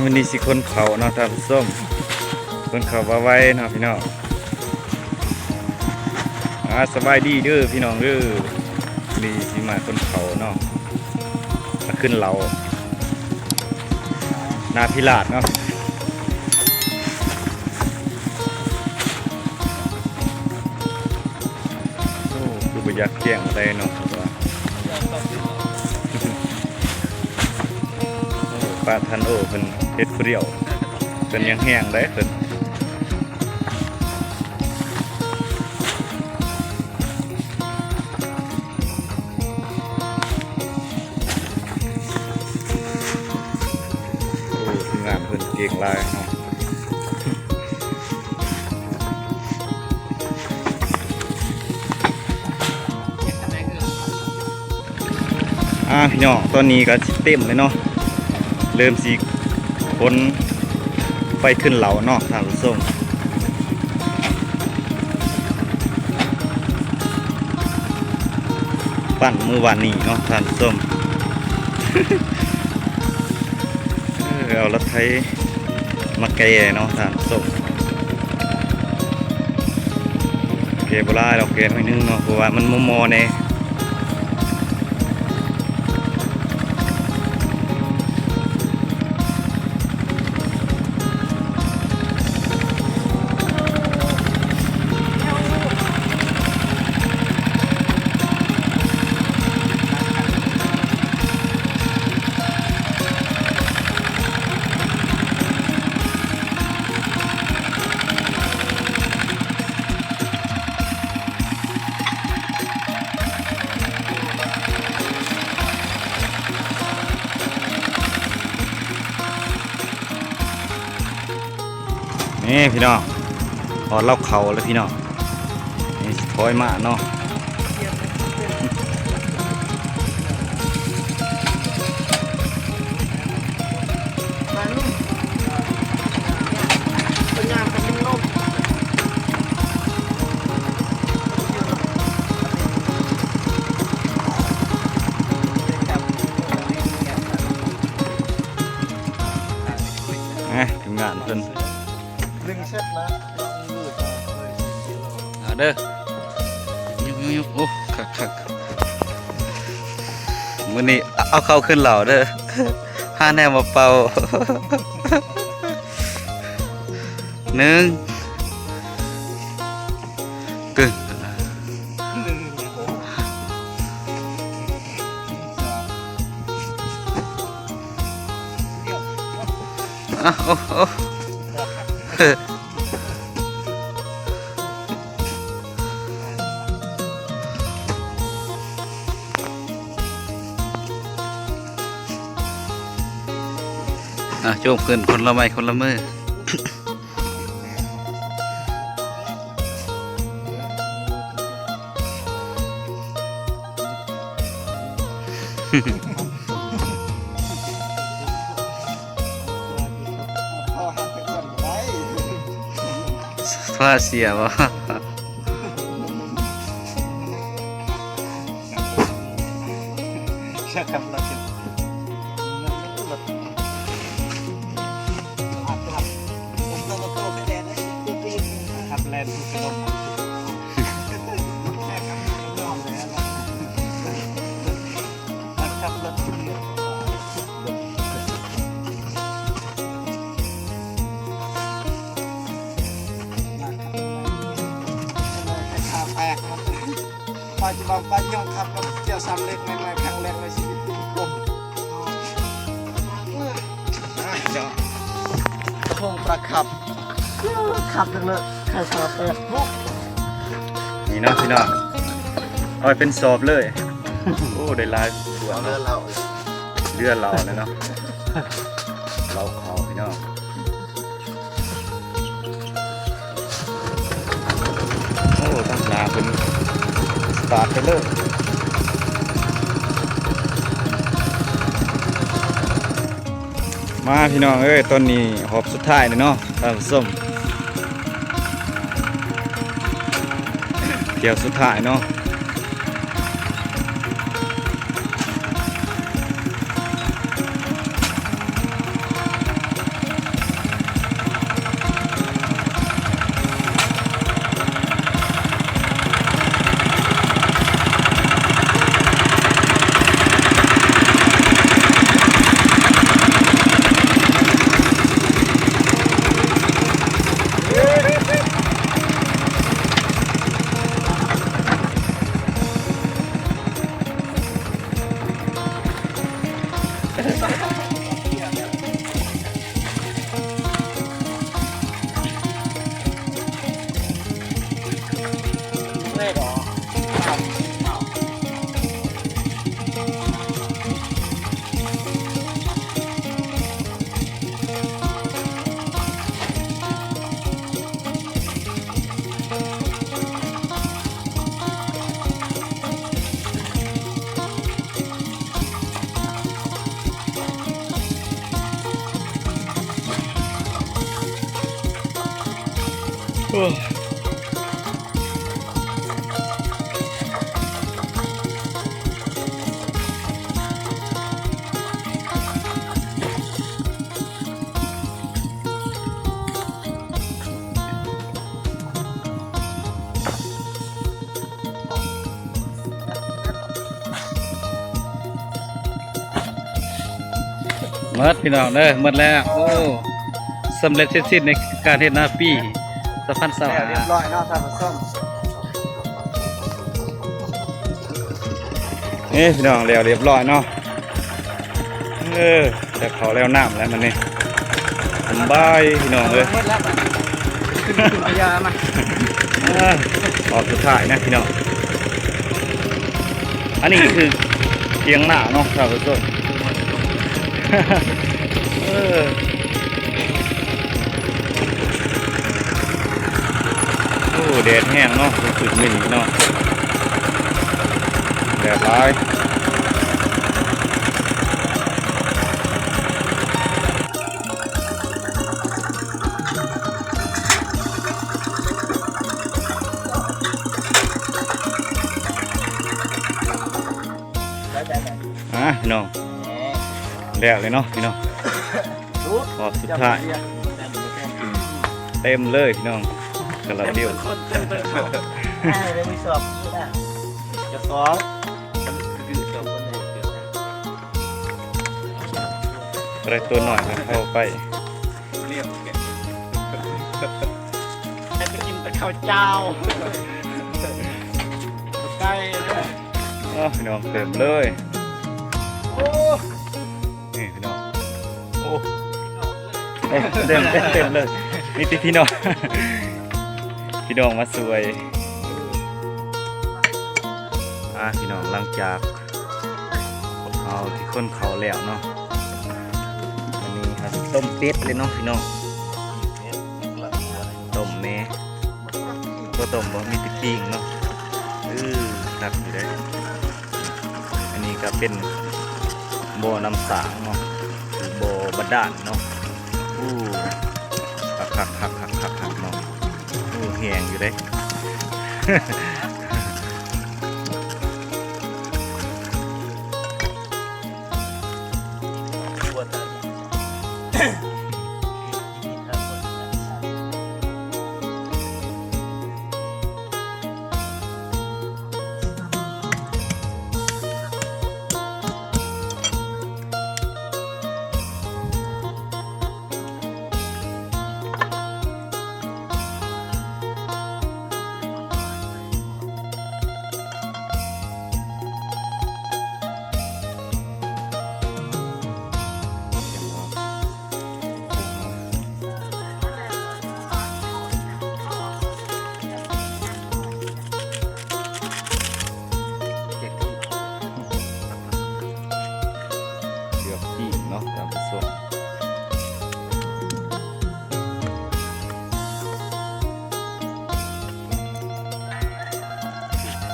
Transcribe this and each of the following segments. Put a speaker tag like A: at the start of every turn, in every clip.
A: วันนี้สิคนเขาเนาะท่านผู้ชมคนเขาว่าไว้เนาะพี่น้องสบายดีเด้อพี่น้องเด้อนี่สิมาคนเขาเนาะมาขึ้นเรานาพิราชเนาะโอ้คือประหยัดเกี่ยงได้เนาะปลาทันโอ้เพิ่นเฮ็ดเปรี้ยวเพิ่นยังแห้งได้เพิ่นโอ้ทีมงานเพิ่นเก่งหลายเนาะพี่น้องตอนนี้ก็เต็มเลยเนาะเริ่มสิคนไปขึ้นเหลาเนาะท่านผู้ชมปั่นมือวานนี้เนาะท่านผู้ชม เอารถไถมาแก่เนาะท่านผู้ชมแก่โบราณเราแก่หน่อยนึงเนาะเพราะว่ามันมอเนี่ยนี่พี่น้องพอเล่าเขาแล้วพี่น้องนี่ถอยมาเนาะถึงงานเพิ่น
B: ดึงเช็ดนะ
A: เด้อยุบโอ้คักมื้อนี้เอาเข้าขึ้นเหล่าเด้อห้าแนวมาเป่าหนึ่งกึ่งโอ้โจมขึ้นคนละไม้คนละมือฟ้าเสียวะ
B: ปัจจุบันปัจจุบันขับรถเที่ยวซ้ำเล็กไม่ครั้งแรกในชีวิตผม
A: เจ้า
B: คงประขับขับเลยใครขับเปิดปุ๊บ
A: นี่เนาะพี่น้องเอาเป็นสอบเลยโอ้ได้ลายสวย
B: เรือเรา
A: เลือดเราเลยเนาะเราเขาพี่น้องโอ้ตั้งนาเป็นสตาร์ทไปเลยมาพี่น้องเอ้ยตอนนี้หอบสุดท้ายเลยเนาะท่านผู้ชมเกี่ยวสุดท้ายเนาะ หมดพี่น้องเด้อหมดแล้วโอ้สำเร็จเสร็จสิ้นในการเฮ็ดนาปีสะพานสวา
B: เรียบร้อยเนาะท่านผู้ชม
A: นี่พี่น้องแล้วเรียบร้อยเนาะจะเขาแล้วน้ำแล้วมันนี่สบายพี่น้องเลย
B: หมดแล้วขึ้นพยามา
A: ออกสุดท้ายนะพี่น้องอันนี้คือเตียงหน้าเนาะท่านผู้ชมโอ้แดดแห้งเนาะสุดๆมินเนาะแดดร้ายพี่น้องแล้วเลยเนาะพี่น้องพอสุดท้ายเต็มเลยพี่น้องกระเดียว
B: คนเต็มเลยเลยมีสอบจะสอบคือสอบคนไหนเกี่ยว
A: อะไรตัวหน่อยนะเข้าไป
B: ให้ไปกินแต่ข้าวเจ้าใกล้เลย
A: พี่น้องเต็มเลย
B: โอ้
A: นี่พี่น้องโอ้เต็มเลยนี่พี่น้องพี่น้องมาสวยพี่น้องหลังจากเอาที่คนเขาแล้วเนาะวันนี้ครับต้มเป็ดเลยเนาะพี่น้องต้มแม่ก็ต้มบ่มีแติปิ้งเนาะตักอยู่ได้อันนี้ก็เป็นบ่อน้ำสางเนาะหรือบ่อบาดาลเนาะคักเนาะแห้งอยู่ได้
B: ปวดตา
A: เกือบที่เนาะตามผสม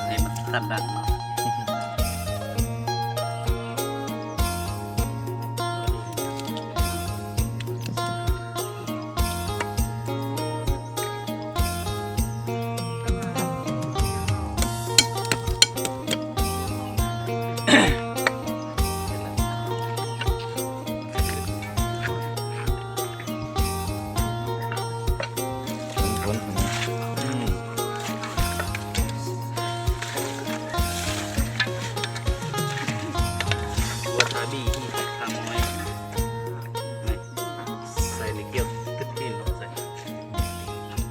B: ให้มันตัดดันเนาะ
A: พ้น
B: วัตาบีที่ทำไว้ใส่ในเกี๊ยวตึ๊ดตีนใส่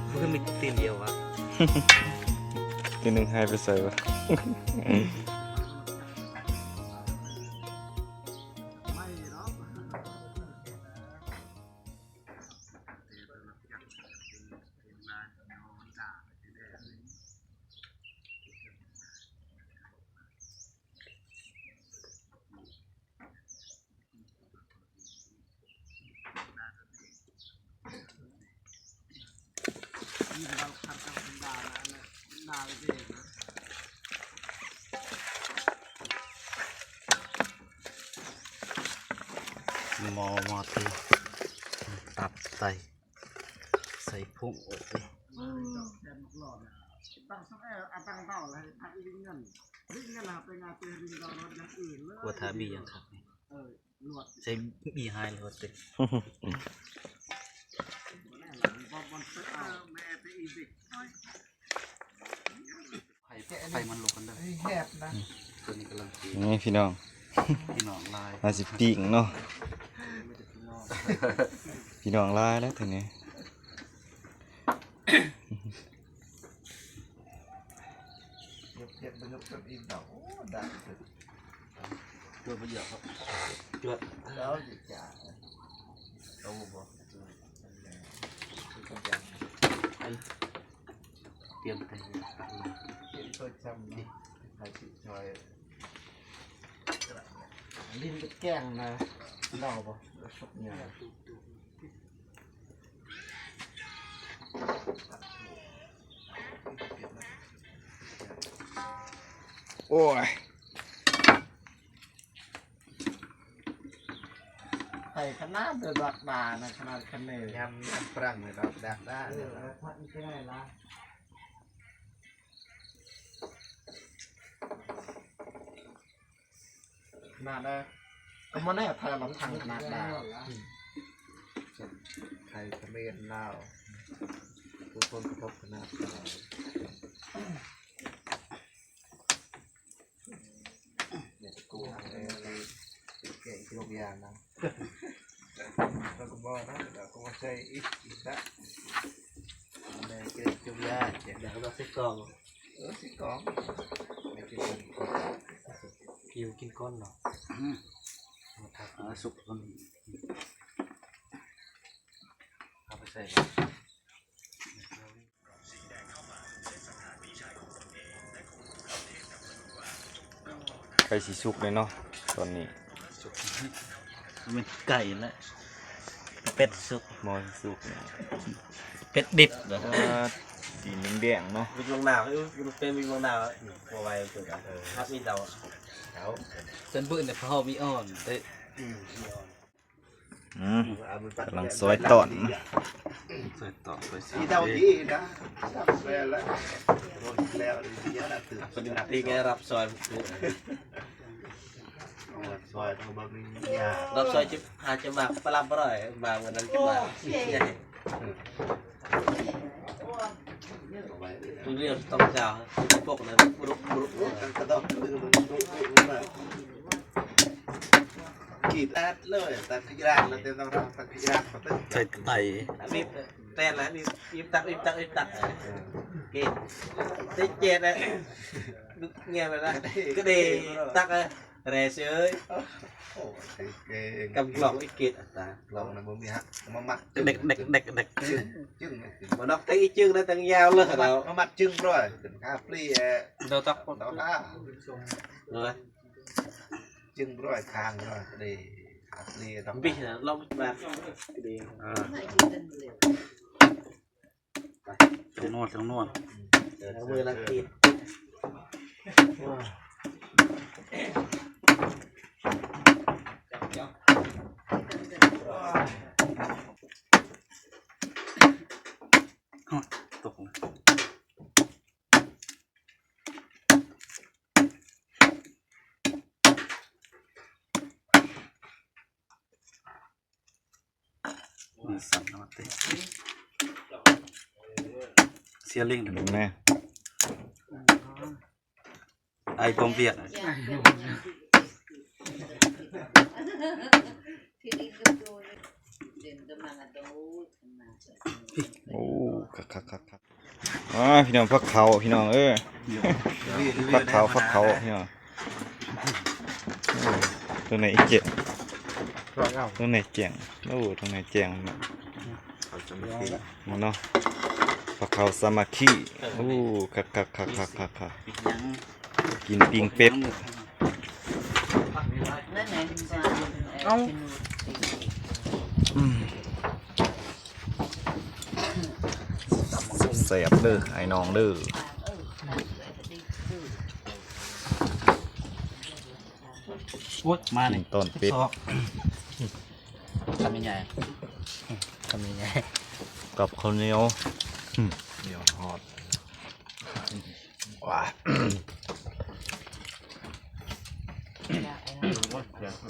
B: เพื่อมีตีนเดียววะ
A: ทีหนึ่งให้ไปใส่วะ
B: มอตีตับใส่พุงอกเลย กลัวท้าบียังครับใช้บีไฮเลยว่าติไฟมันลงกันได้แคบนะตัวนี้กำลังตี
A: นี่พี่น้อง
B: พี่น้องลาย
A: มาสิปิ้งเนาะพี่น้องลายแล้วทีนี้
B: เก็บมันยกกับอีกดอกได้ตัวมันเยอะครับจวดแล้วจะจ่าเอาบ่เตรียมไปเตรียมตัวจำนี่ใครสิชอยลิ้นจะแกงนะเล่าบ่ชกเนี่ย
A: โอ้ย
B: ไข่ขนาดเดือดบานะขนาดคันเนยยำปรังเลยครับดักได้เลยพัดไม่ได้ละนาได้ก็มันได้ไทยหลังทางขนาดได้ไทยเขมรลาวทุกคนกระทบขนาดได้เนี่ยกูเก่งทุกอย่างนะเราก็บอกนะเราก็มาใช้อีกนะในเก่งทุกอย่างเดี๋ยวเราใส่กล่องใส่กล่องไม่กินกิวกินก้อนหรอสุกก้อนเอาไปใส่
A: ไก่สีสุกเลยเนาะตอนนี้
B: เป็นไก่แล้วเป็ดสุก
A: มอสีสุกเนี่ย
B: เป็ดดิบเหรอ
A: สีแดงๆเนาะ
B: มีวงดาวเป็นมีวงดาวพอไว้ตัวกันครับมีดาวจนบื้นเนี่ยพอมีอ่อนเตะ
A: กำลังซอยตอน
B: ใส่ต่อไปสิ
C: ที่เท่าที่นะแล้วแล้วเยอะนะตื่น
B: คนนักที่แกรับซอย
C: ซอยทางบ้านมียา
B: รับซอยจิบหาจะมาปลาปล่อยมาวันนั้นจะมาตัวเรียนต้องเจ้าพวกนั้นรุก
C: ก็ต้องตื่นมากีดแอดเลยแต่พิจารณาเต็มต้องรับแต่พิจารณาก็ต้อง
B: ใส่ไตรีบเต้นแล้วรีบตักเกณฑ์ได้เจ็ดเลยเงี้ยไปแล้วก็ดีตักเลยเรเซย
C: โอ้เก่ง
B: กำกล่องอีกเกณฑ์ตา
C: ลองนะบ่มีฮะมามัด
B: เด็ก
C: จึง
B: มันนอกตีจึงได้ตั้งยาวเลยเรา
C: มามัดจึงด้วยเป็นข้าปลี
B: เราตัก
C: เราหน้า
B: เลย
C: จึงร้อยทางร้อยดีข้าปลีต้อง
B: พี่นะลองแบบดีทั้งนวดมือละกีดตกนี่สั่นมาเตะเสียลิง
A: ดูแม่
B: ไอปอมเปียก
A: โอ้คักพี่น้องพักเขาพี่น้องพักเขาพี่น้องตัวไหนเจ๋งตัวไหนเจ๋งโอ้ตัวไหนเจ๋งมันเนาะพักเขาสามัคคีโอ้คักกินปิ้งเป็ดแสบเด้อไอ้น้องเด้อ
B: วุ้ดมา
A: กิ
B: เนี่ย
A: นต้นเป็ด
B: ทำยังไง
A: กับข้าวเหนียว
B: เบอ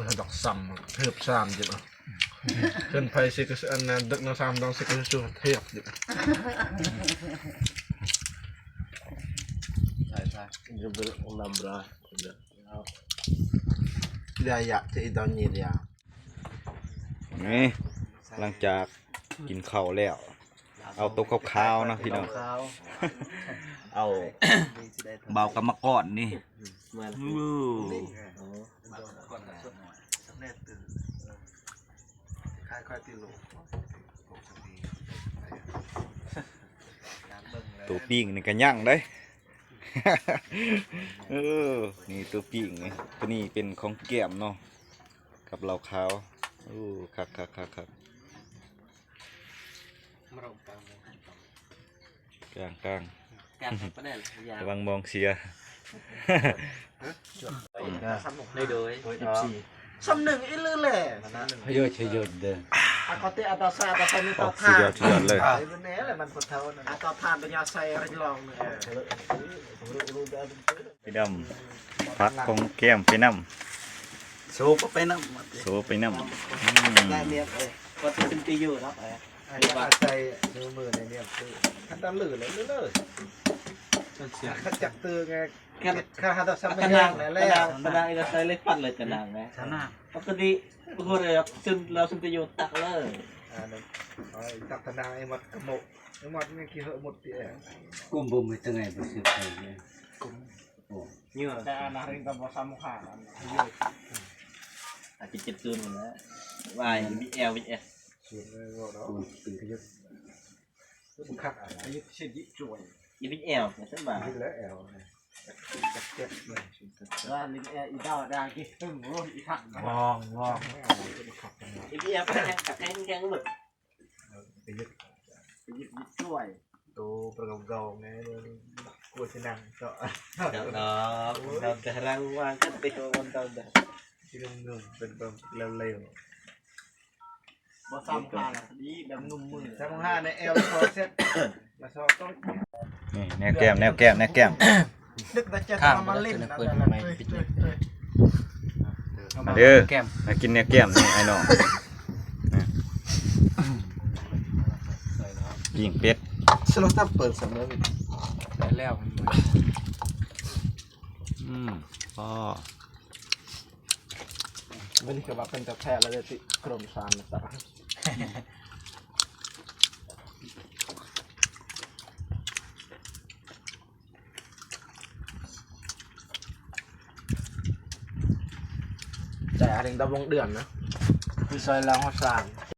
B: ร์ดอกซ้ำเทียบซ้ำจิ๋วขึ้นไปสิก็อันนั้นดึกน้ำซ้ำต้องสิก็ช่วยเทียบจิ๋วใช่จะเบอร์ลำบากเดี๋ยวอยากจะอีตอนนี้เดียว
A: นี่หลังจากกินข้าวแล้วเอาโต๊ะข้าวๆนะพี่น้องเอาเบากำมะกอนนี่ตัวปิ้งนี่ก็ย่างได้ นี่ตัวปิ้งนี่ตัวนี้เป็นของแก้มเนาะกับเหล้าขาวคักกลางระวังมองเสีย
B: ได้โดยสำหนึ่งอีลือแหละเยอะเยอะเด้ออาก็เตะอาตาซาอาตามีต่อทาน
A: สุดยอดเลย
B: เป็นแน่เลยมันปวดเท้าอาตาทานเป็นยาใส่อะไรลองเนี่ย
A: พี่ดำพักของแก้มไปน้
C: โซ่ไปน้ำ
A: ำโซไปน้ำ
B: ได้เมียเลยก็เป็นตีอยู่ครับไอ้ยาใส่มือในเนี่ยคือขั้นตอนหลือเลยขัดจักตือไงข้าหาตัวซ้ำไม่แห้งแล้ว
D: กระนางอีกใส่เล็กปั้นเลยกระนางไงปกติบางคนเลยซึมเราซึมจะอยู่ตักเลย
B: ตักตะนางไอ้หมดกระโมกไอ้หมดนี่กี่เหอะหมดเตี้ย
C: กุ้มบุ้มไปตั้งไงไปซื้อไปเนี่ย
D: เนื้อ
B: แต่อาณาเองกับบ่ซ้ำขาด
D: อาจจะเจ็บตัวหมดแล้ววายมีเอลมีเอส
B: สูงเลยว่าเนาะ
C: ตื่นขยับ
B: บุคักอายุเช่นยิบจ่วย
D: อีมีเอลเนี่ยฉันบอก
B: นี่แล้วแอลจักเก็บเลย
D: ว่าลิงเอลอีดาวดากี่ตึ้งรุ่นอีทัก
B: งองไม่เอาบุคัก
D: อีมีเอลแข็งหมด
B: ไปยึด
D: ยิบช่วย
B: ตัวประกอบไงกลัวจะนั่งก็
D: เดี๋ยวเราจะรังวางก็ไปตัววันเราเดี๋ยว
B: ที่งงเป็นแบบเร็ว
D: บ่ซ้ำขาดดีแบบนุ่มมือ
B: ๆซ้ำห้าในแอลคอเซ็ตมาชอบต้อง
A: นี่แนวแก้ม
B: นึกแต่จะทำมาเล่นนะ
A: มาเด้อมากินแนวแก้มนี่ไอ้น้องปิ้งเป็ด
B: สลับตับเปิดสำเร็จ
D: ได้แล้ว
A: พ่อ
B: วันนี้ก็ว่าเป็นแต่แพ้แล้วติกรมสารนะจ๊ะจ่ายอะไรดำลงเดือนนะคือซอยล้างหัวสาร